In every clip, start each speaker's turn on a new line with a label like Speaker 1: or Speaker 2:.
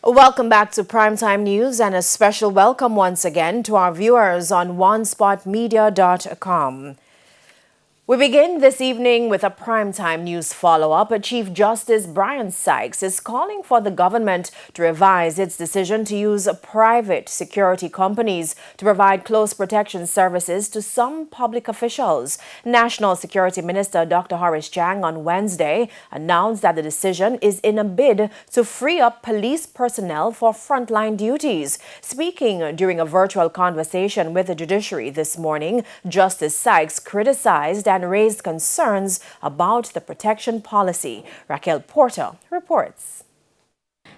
Speaker 1: Welcome back to Primetime News and a special welcome once again to our viewers on onespotmedia.com. We begin this evening with a primetime news follow-up. Chief Justice Brian Sykes is calling for the government to revise its decision to use private security companies to provide close protection services to some public officials. National Security Minister Dr. Horace Chang on Wednesday announced that the decision is in a bid to free up police personnel for frontline duties. Speaking during a virtual conversation with the judiciary this morning, Justice Sykes criticized and raised concerns about the protection policy. Raquel Porter reports.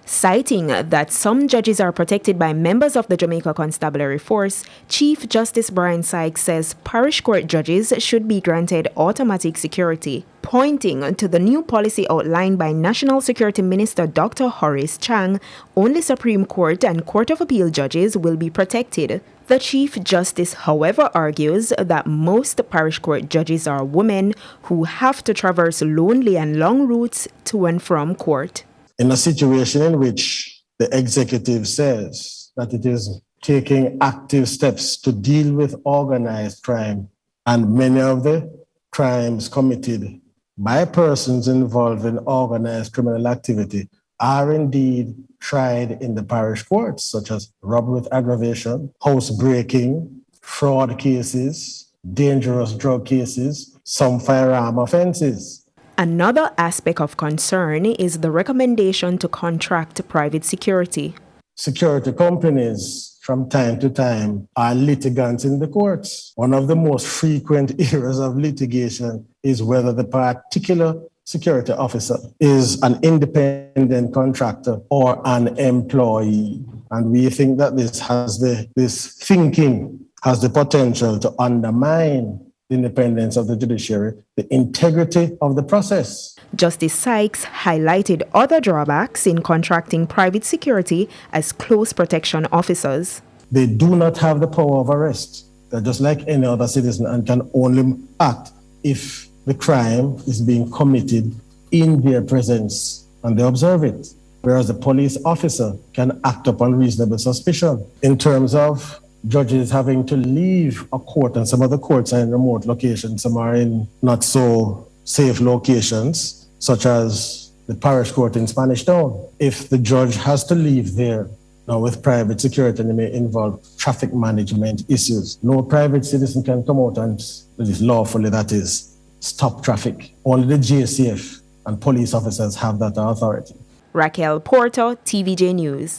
Speaker 2: Citing that some judges are protected by members of the Jamaica Constabulary Force, Chief Justice Brian Sykes says parish court judges should be granted automatic security, pointing to the new policy outlined by National Security Minister Dr. Horace Chang. Only Supreme Court and Court of Appeal judges will be protected. The Chief Justice, however, argues that most parish court judges are women who have to traverse lonely and long routes to and from court.
Speaker 3: In a situation in which the executive says that it is taking active steps to deal with organized crime, and many of the crimes committed by persons involved in organized criminal activity are indeed tried in the parish courts, such as robbery with aggravation, housebreaking, fraud cases, dangerous drug cases, some firearm offenses.
Speaker 2: Another aspect of concern is the recommendation to contract private security.
Speaker 3: Security companies from time to time are litigants in the courts. One of the most frequent areas of litigation is whether the particular security officer is an independent contractor or an employee. And we think that this thinking has the potential to undermine the independence of the judiciary, the integrity of the process.
Speaker 2: Justice Sykes highlighted other drawbacks in contracting private security as close protection officers.
Speaker 3: They do not have the power of arrest. They're just like any other citizen and can only act if the crime is being committed in their presence and they observe it. Whereas the police officer can act upon reasonable suspicion. In terms of judges having to leave a court, and some of the courts are in remote locations, some are in not so safe locations, such as the parish court in Spanish Town. If the judge has to leave there, now with private security, it may involve traffic management issues. No private citizen can come out and, lawfully that is, stop traffic. Only the JCF and police officers have that authority.
Speaker 2: Raquel Porter, TVJ News.